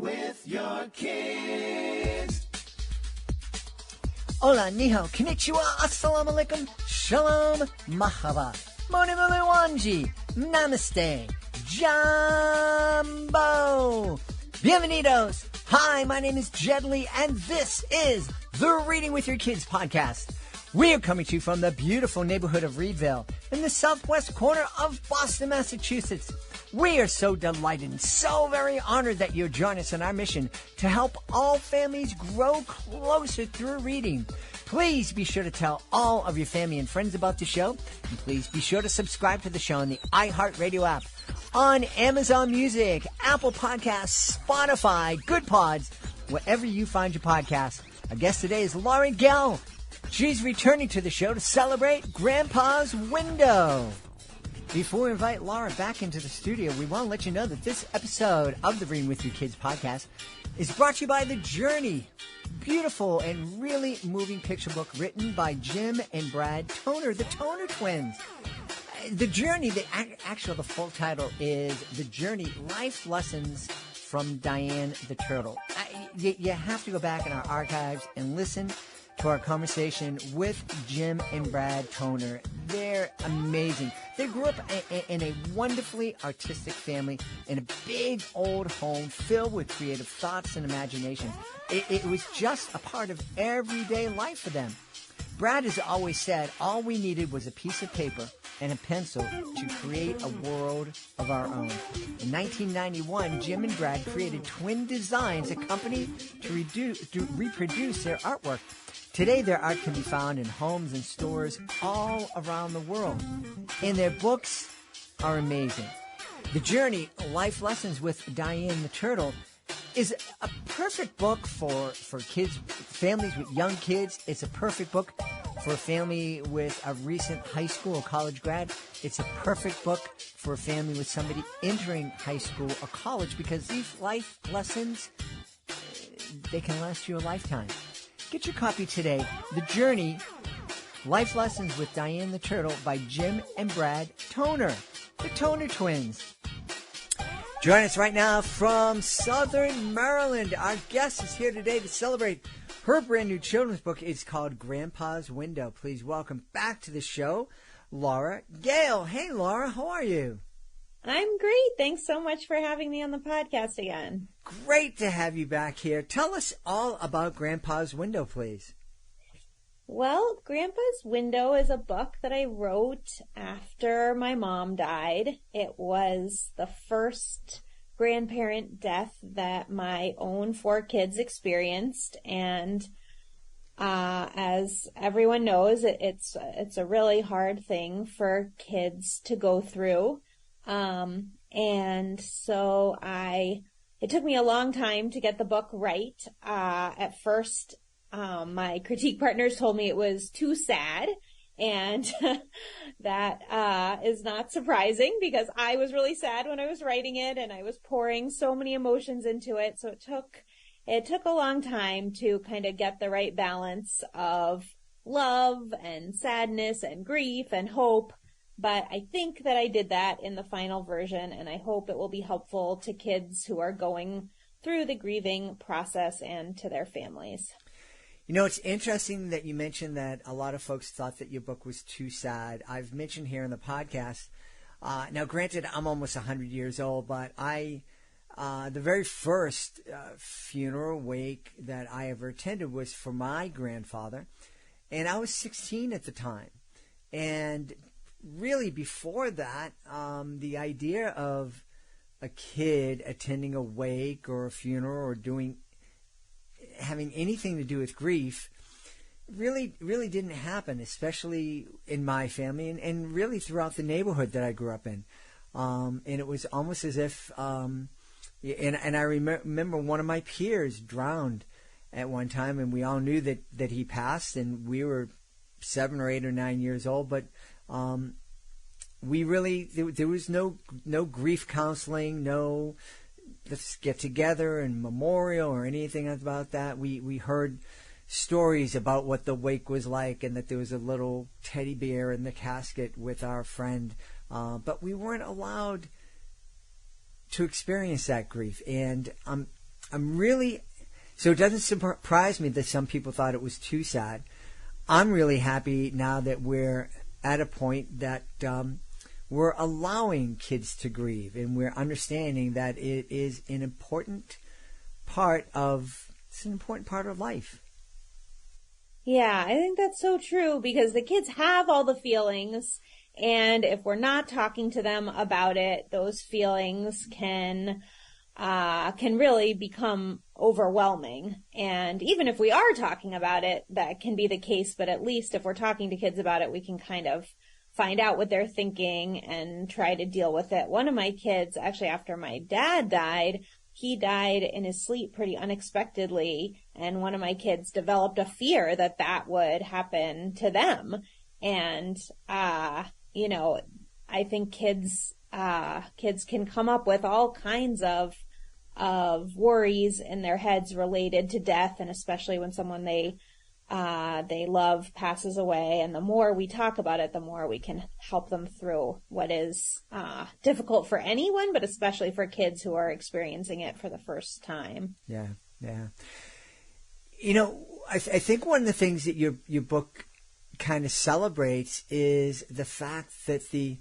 with your kids. Hola, ni hao, konnichiwa, assalamu alaikum, shalom, mahaba, moni muli wanji, namaste, jambo, bienvenidos. Hi, my name is Jed Lee, and this is the Reading with Your Kids podcast. We are coming to you from the beautiful neighborhood of Reedville in the southwest corner of Boston, Massachusetts. We are so delighted and so very honored that you're joining us in our mission to help all families grow closer through reading. Please be sure to tell all of your family and friends about the show. And please be sure to subscribe to the show on the iHeartRadio app, on Amazon Music, Apple Podcasts, Spotify, Good Pods, wherever you find your podcasts. Our guest today is Gayle. She's returning to the show to celebrate Grandpa's Window. Before we invite Laura back into the studio, we want to let you know that this episode of the Reading with Your Kids podcast is brought to you by The Journey. Beautiful and really moving picture book written by Jim and Brad Toner, the Toner twins. The Journey, the full title is The Journey, Life Lessons from Diane the Turtle. You have to go back in our archives and listen to our conversation with Jim and Brad Toner. They're amazing. They grew up in a wonderfully artistic family in a big old home filled with creative thoughts and imagination. It was just a part of everyday life for them. Brad has always said all we needed was a piece of paper and a pencil to create a world of our own. In 1991, Jim and Brad created Twin Designs, a company to reproduce their artwork. Today, their art can be found in homes and stores all around the world, and their books are amazing. The Journey, Life Lessons with Diane the Turtle, is a perfect book for kids, families with young kids. It's a perfect book for a family with a recent high school or college grad. It's a perfect book for a family with somebody entering high school or college, because these life lessons, they can last you a lifetime. Get your copy today. The Journey, Life Lessons with Diane the Turtle by Jim and Brad Toner, the Toner twins. Join us right now from Southern Maryland. Our guest is here today to celebrate her brand new children's book. It's called Grandpa's Window. Please welcome back to the show, Gayle. Hey, Laura, how are you? I'm great. Thanks so much for having me on the podcast again. Great to have you back here. Tell us all about Grandpa's Window, please. Well, Grandpa's Window is a book that I wrote after my mom died. It was the first grandparent death that my own 4 kids experienced, and as everyone knows, it's a really hard thing for kids to go through. And so it took me a long time to get the book right. At first, my critique partners told me it was too sad, and that is not surprising because I was really sad when I was writing it, and I was pouring so many emotions into it. So it took a long time to kind of get the right balance of love and sadness and grief and hope. But I think that I did that in the final version, and I hope it will be helpful to kids who are going through the grieving process and to their families. You know, it's interesting that you mentioned that a lot of folks thought that your book was too sad. I've mentioned here in the podcast, now granted, I'm almost 100 years old, but the very first funeral wake that I ever attended was for my grandfather, and I was 16 at the time. And really before that, the idea of a kid attending a wake or a funeral or having anything to do with grief really didn't happen, especially in my family and really throughout the neighborhood that I grew up in. And it was almost as if, and I remember one of my peers drowned at one time, and we all knew that he passed, and we were 7 or 8 or 9 years old, but there was no grief counseling, no let's get together and memorial or anything about that. We heard stories about what the wake was like, and that there was a little teddy bear in the casket with our friend, but we weren't allowed to experience that grief. And I'm really, so it doesn't surprise me that some people thought it was too sad. I'm really happy now that we're at a point that we're allowing kids to grieve, and we're understanding that it is an important part of life. Yeah, I think that's so true because the kids have all the feelings, and if we're not talking to them about it, those feelings can really become overwhelming. And even if we are talking about it, that can be the case, but at least if we're talking to kids about it, we can kind of find out what they're thinking and try to deal with it. One of my kids, actually after my dad died, he died in his sleep pretty unexpectedly, and one of my kids developed a fear that that would happen to them. And, I think kids can come up with all kinds of worries in their heads related to death, and especially when someone they love passes away. And the more we talk about it, the more we can help them through what is difficult for anyone, but especially for kids who are experiencing it for the first time. Yeah. I think one of the things that your book kind of celebrates is the fact that the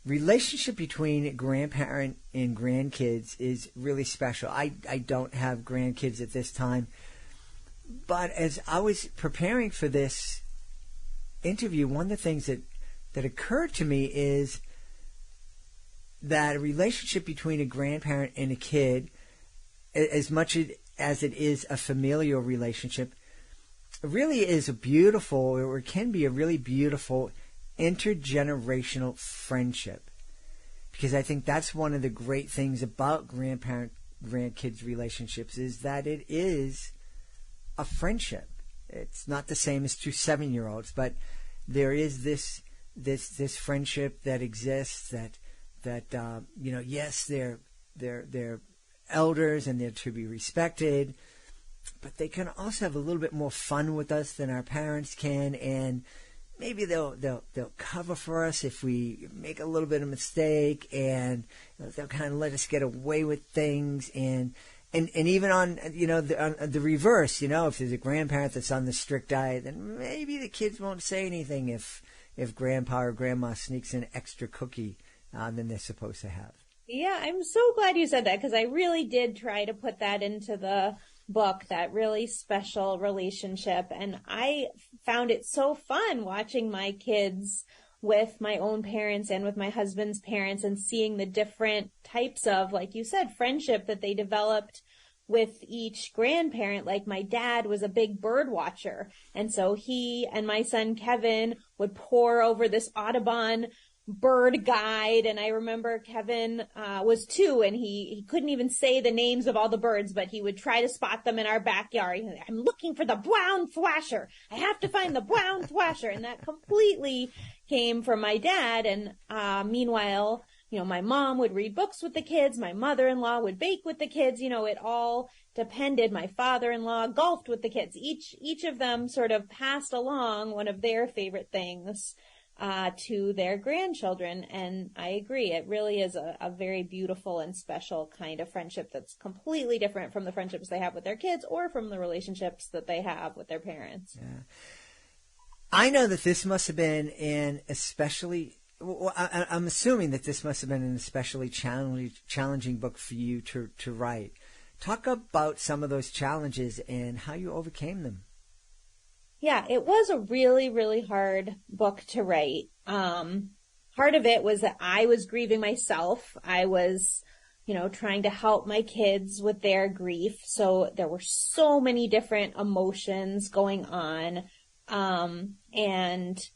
relationship between grandparent and grandkids is really special. I don't have grandkids at this time, but as I was preparing for this interview, one of the things that occurred to me is that a relationship between a grandparent and a kid, as much as it is a familial relationship, really is a beautiful, or can be a really beautiful intergenerational friendship. Because I think that's one of the great things about grandparent-grandkids relationships is that it is a friendship. It's not the same as two 7-year-olds, but there is this friendship that exists that yes, they're elders and they're to be respected, but they can also have a little bit more fun with us than our parents can, and maybe they'll cover for us if we make a little bit of mistake, and they'll kind of let us get away with things, and even on the reverse, if there's a grandparent that's on the strict diet, then maybe the kids won't say anything if grandpa or grandma sneaks an extra cookie than they're supposed to have. Yeah, I'm so glad you said that, because I really did try to put that into the book, that really special relationship. And I found it so fun watching my kids with my own parents and with my husband's parents, and seeing the different types of, like you said, friendship that they developed with each grandparent. Like my dad was a big bird watcher, and so he and my son Kevin would pore over this Audubon bird guide. And I remember Kevin was 2, and he couldn't even say the names of all the birds, but he would try to spot them in our backyard. He's like, I'm looking for the brown thrasher. I have to find the brown thrasher. And that completely came from my dad. And meanwhile, my mom would read books with the kids. My mother-in-law would bake with the kids. It all depended. My father-in-law golfed with the kids. Each of them sort of passed along one of their favorite things to their grandchildren. And I agree, it really is a very beautiful and special kind of friendship that's completely different from the friendships they have with their kids or from the relationships that they have with their parents. Yeah. I know that this must have been I'm assuming that this must have been an especially challenging book for you to write. Talk about some of those challenges and how you overcame them. Yeah, it was a really, really hard book to write. Part of it was that I was grieving myself. I was, trying to help my kids with their grief. So there were so many different emotions going on. And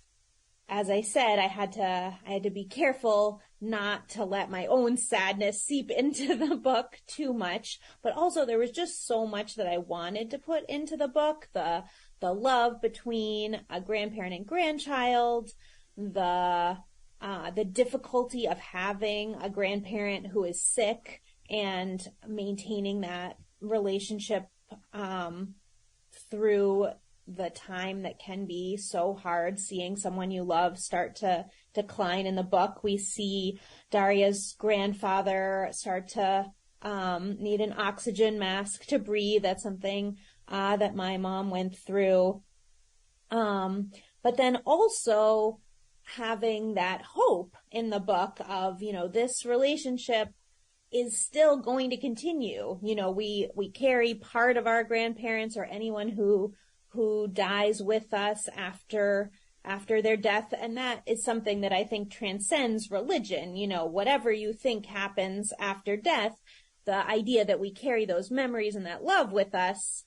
as I said, I had to be careful not to let my own sadness seep into the book too much. But also there was just so much that I wanted to put into the book. The love between a grandparent and grandchild, the difficulty of having a grandparent who is sick and maintaining that relationship through the time that can be so hard, seeing someone you love start to decline. In the book, we see Daria's grandfather start to need an oxygen mask to breathe. That's something that my mom went through. But then also having that hope in the book of, this relationship is still going to continue. We carry part of our grandparents or anyone who dies with us after their death. And that is something that I think transcends religion. Whatever you think happens after death, the idea that we carry those memories and that love with us,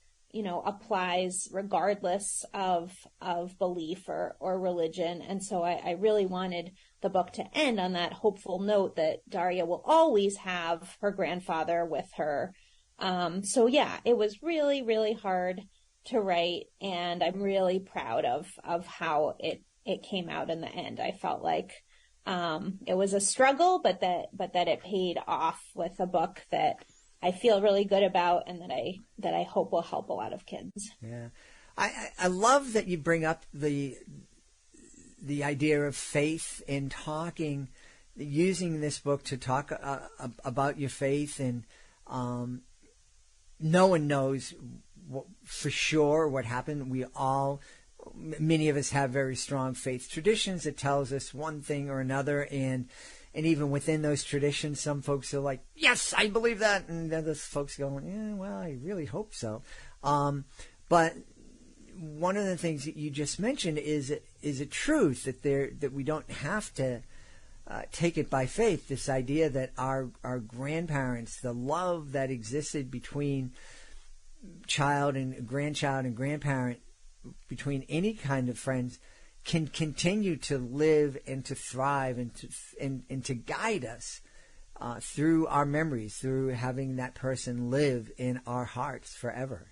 applies regardless of belief or religion. And so I really wanted the book to end on that hopeful note that Daria will always have her grandfather with her. So yeah, it was really, really hard to write, and I'm really proud of how it came out in the end. I felt like it was a struggle, but that it paid off with a book that I feel really good about, and that I hope will help a lot of kids. Yeah, I love that you bring up the idea of faith in using this book to talk about your faith, and no one knows for sure what happened. Many of us have very strong faith traditions that tells us one thing or another, and even within those traditions, some folks are like, yes, I believe that. And other folks going, yeah, well, I really hope so. But one of the things that you just mentioned is a truth that we don't have to take it by faith. This idea that our grandparents, the love that existed between child and grandparent, between any kind of friends, can continue to live and to thrive and to guide us through our memories, through having that person live in our hearts forever.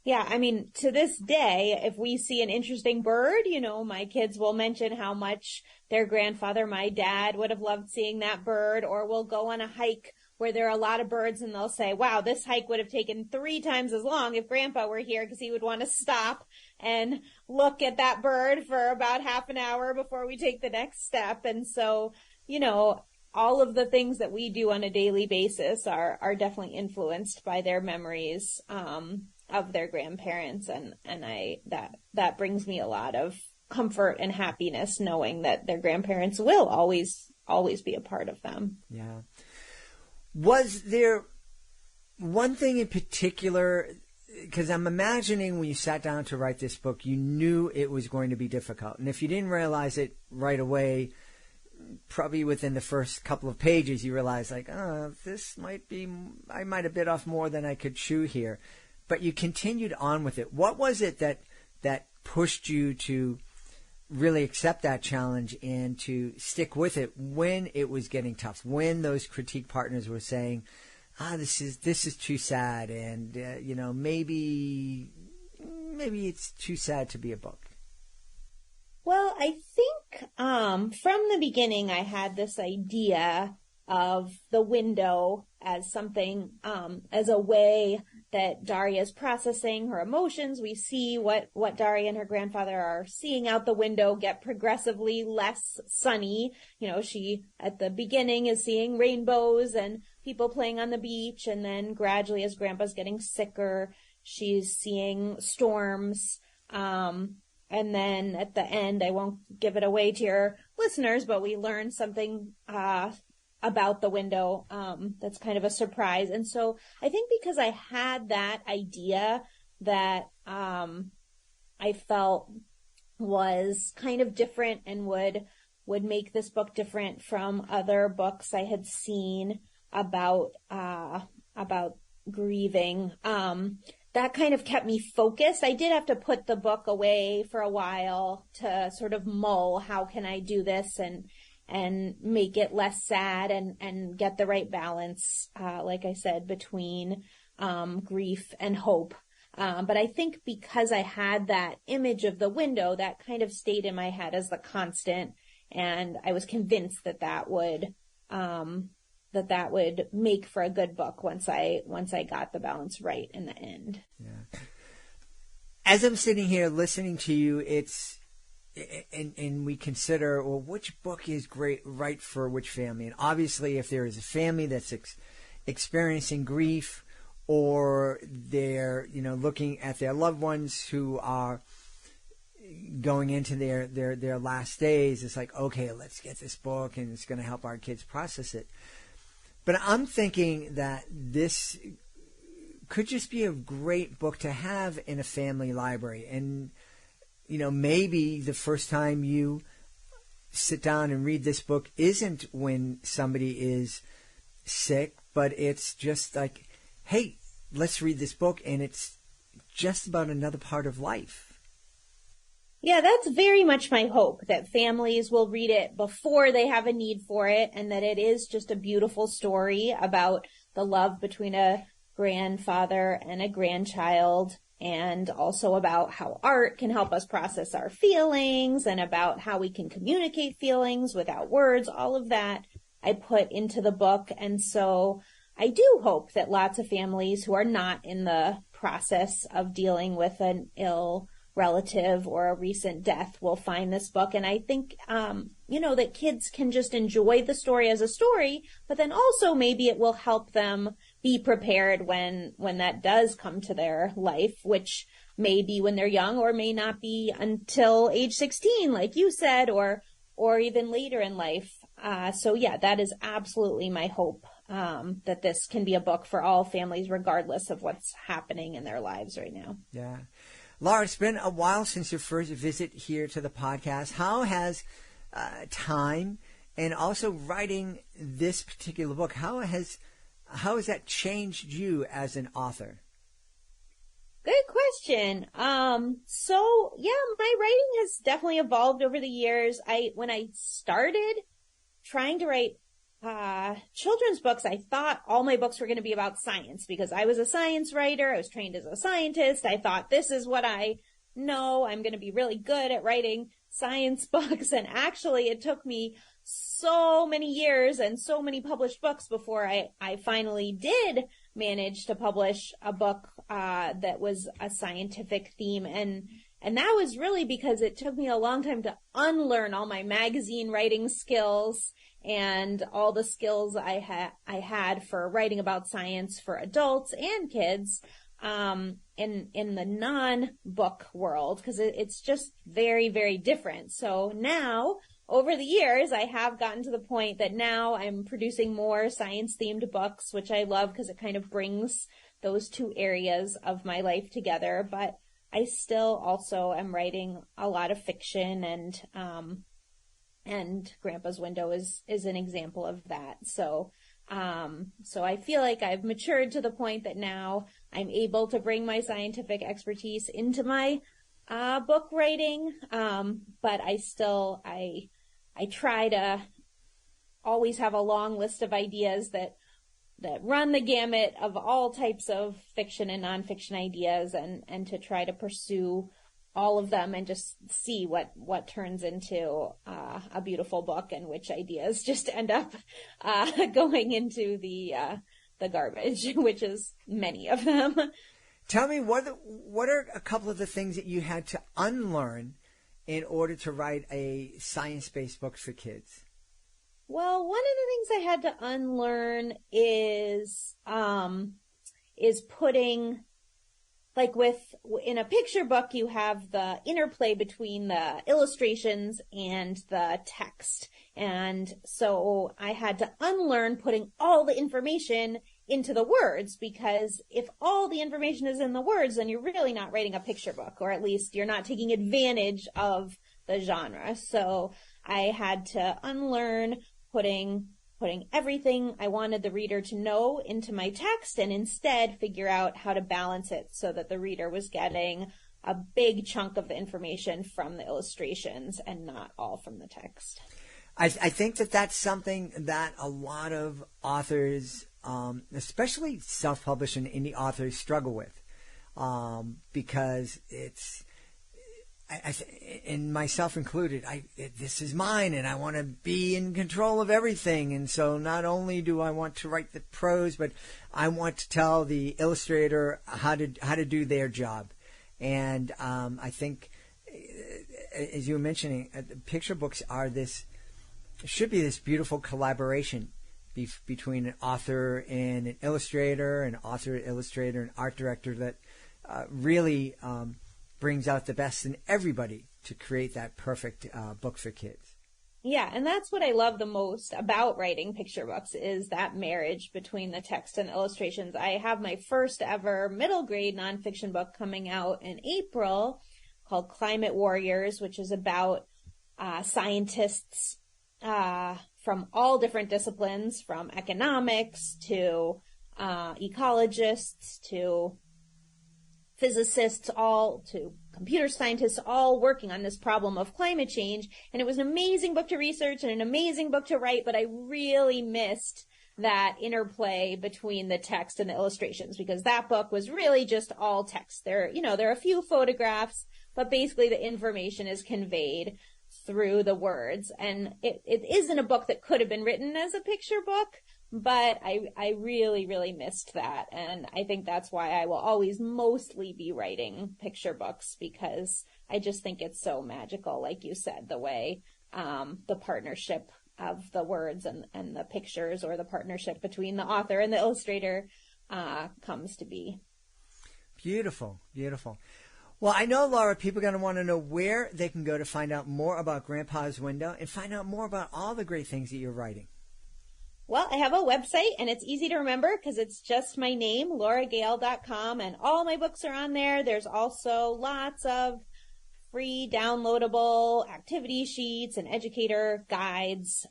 Yeah, I mean, to this day, if we see an interesting bird, my kids will mention how much their grandfather, my dad, would have loved seeing that bird, or we'll go on a hike where there are a lot of birds and they'll say, wow, this hike would have taken 3 times as long if Grandpa were here, because he would want to stop and look at that bird for about half an hour before we take the next step. And so, all of the things that we do on a daily basis are definitely influenced by their memories of their grandparents. And that brings me a lot of comfort and happiness knowing that their grandparents will always be a part of them. Yeah. Was there one thing in particular, because I'm imagining when you sat down to write this book, you knew it was going to be difficult. And if you didn't realize it right away, probably within the first couple of pages, you realize I might have bit off more than I could chew here. But you continued on with it. What was it that pushed you to really accept that challenge and to stick with it when it was getting tough, when those critique partners were saying, this is too sad, and maybe it's too sad to be a book? Well, I think from the beginning I had this idea of the window as something, as a way that Daria is processing her emotions. We see what Daria and her grandfather are seeing out the window get progressively less sunny. She at the beginning is seeing rainbows and people playing on the beach, and then gradually as Grandpa's getting sicker, she's seeing storms. And then at the end, I won't give it away to your listeners, but we learn something about the window that's kind of a surprise. And so I think because I had that idea that I felt was kind of different and would make this book different from other books I had seen about grieving, that kind of kept me focused. I did have to put the book away for a while to sort of mull, how can I do this and make it less sad and get the right balance, like I said, between grief and hope. But I think because I had that image of the window, that kind of stayed in my head as the constant, and I was convinced that would make for a good book once I got the balance right in the end. Yeah. As I'm sitting here listening to you, and we consider, well, which book is right for which family. And obviously, if there is a family that's experiencing grief, or they're, looking at their loved ones who are going into their last days, it's like, okay, let's get this book, and it's going to help our kids process it. But I'm thinking that this could just be a great book to have in a family library. And, maybe the first time you sit down and read this book isn't when somebody is sick, but it's just like, hey, let's read this book, and it's just about another part of life. Yeah, that's very much my hope, that families will read it before they have a need for it, and that it is just a beautiful story about the love between a grandfather and a grandchild, and also about how art can help us process our feelings, and about how we can communicate feelings without words. All of that I put into the book, and so I do hope that lots of families who are not in the process of dealing with an ill relative or a recent death will find this book. And I think, that kids can just enjoy the story as a story, but then also maybe it will help them be prepared when that does come to their life, which may be when they're young or may not be until age 16, like you said, or even later in life. So yeah, that is absolutely my hope, that this can be a book for all families, regardless of what's happening in their lives right now. Yeah. Laura, it's been a while since your first visit here to the podcast. How has time and also writing this particular book, how has that changed you as an author? Good question. So yeah, my writing has definitely evolved over the years. When I started trying to write children's books, I thought all my books were going to be about science because I was a science writer. I was trained as a scientist. I thought, this is what I know. I'm going to be really good at writing science books. And actually, it took me so many years and so many published books before I finally did manage to publish a book that was a scientific theme. And that was really because it took me a long time to unlearn all my magazine writing skills and all the skills I had for writing about science for adults and kids in the non-book world, because it's just very, very different. So now, over the years, I have gotten to the point that now I'm producing more science-themed books, which I love because it kind of brings those two areas of my life together. But I still also am writing a lot of fiction, and Grandpa's Window is an example of that. So I feel like I've matured to the point that now I'm able to bring my scientific expertise into my book writing. But I try to always have a long list of ideas that run the gamut of all types of fiction and nonfiction ideas, and to try to pursue all of them and just see what turns into a beautiful book, and which ideas just end up going into the garbage, which is many of them. Tell me, what are a couple of the things that you had to unlearn in order to write a science-based book for kids? Well, one of the things I had to unlearn is putting, like in a picture book, you have the interplay between the illustrations and the text. And so I had to unlearn putting all the information into the words, because if all the information is in the words, then you're really not writing a picture book, or at least you're not taking advantage of the genre. So I had to unlearn putting everything I wanted the reader to know into my text, and instead figure out how to balance it so that the reader was getting a big chunk of the information from the illustrations and not all from the text. I think that's something that a lot of authors, especially self-published and indie authors, struggle with, because it's, and myself included, this is mine, and I want to be in control of everything. And so not only do I want to write the prose, but I want to tell the illustrator how to do their job. And I think as you were mentioning, picture books should be this beautiful collaboration between an author and an illustrator, an author, illustrator, and art director that really brings out the best in everybody to create that perfect book for kids. Yeah, and that's what I love the most about writing picture books is that marriage between the text and illustrations. I have my first ever middle grade nonfiction book coming out in April called Climate Warriors, which is about scientists from all different disciplines, from economics to ecologists to physicists, all to computer scientists, all working on this problem of climate change. And it was an amazing book to research and an amazing book to write, but I really missed that interplay between the text and the illustrations because that book was really just all text. There are a few photographs, but basically the information is conveyed through the words. And it isn't a book that could have been written as a picture book, but I really, really missed that. And I think that's why I will always mostly be writing picture books because I just think it's so magical, like you said, the way the partnership of the words and the pictures or the partnership between the author and the illustrator comes to be. Beautiful, beautiful. Well, I know, Laura, people are going to want to know where they can go to find out more about Grandpa's Window and find out more about all the great things that you're writing. Well, I have a website, and it's easy to remember because it's just my name, lauragayle.com, and all my books are on there. There's also lots of free downloadable activity sheets and educator guides.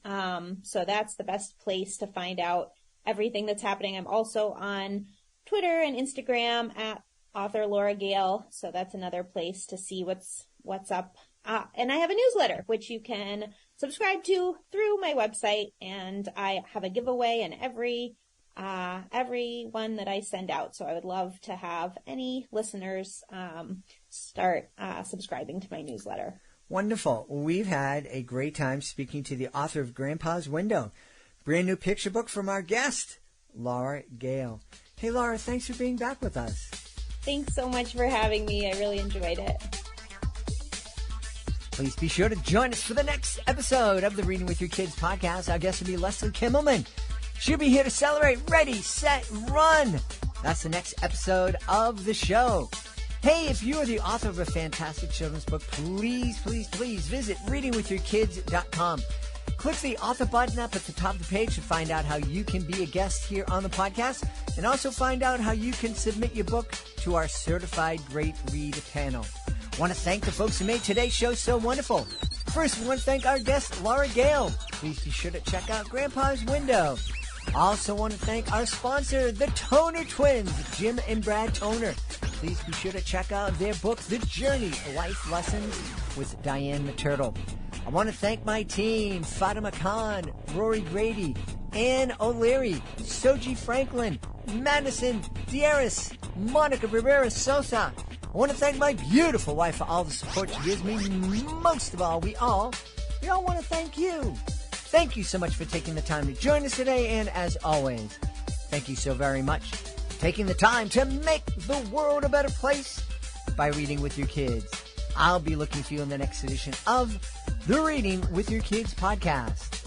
So that's the best place to find out everything that's happening. I'm also on Twitter and Instagram at author Laura Gayle. So that's another place to see what's up. And I have a newsletter, which you can subscribe to through my website. And I have a giveaway in every one that I send out. So I would love to have any listeners start subscribing to my newsletter. Wonderful. We've had a great time speaking to the author of Grandpa's Window, brand new picture book from our guest, Laura Gayle. Hey, Laura, thanks for being back with us. Thanks so much for having me. I really enjoyed it. Please be sure to join us for the next episode of the Reading with Your Kids podcast. Our guest will be Leslie Kimmelman. She'll be here to celebrate Ready, Set, Run. That's the next episode of the show. Hey, if you are the author of a fantastic children's book, please, please, please visit readingwithyourkids.com. Click the author button up at the top of the page to find out how you can be a guest here on the podcast and also find out how you can submit your book to our certified great read panel. I want to thank the folks who made today's show so wonderful. First, we want to thank our guest, Laura Gayle. Please be sure to check out Grandpa's Window. I also want to thank our sponsor, the Toner Twins, Jim and Brad Toner. Please be sure to check out their book, The Journey, Life Lessons with Diane the Turtle. I want to thank my team, Fatima Khan, Rory Grady, Ann O'Leary, Soji Franklin, Madison Dieris, Monica Rivera Sosa. I want to thank my beautiful wife for all the support she gives me. Most of all, we all want to thank you. Thank you so much for taking the time to join us today, and as always, thank you so very much for taking the time to make the world a better place by reading with your kids. I'll be looking for you in the next edition of the Reading with Your Kids podcast.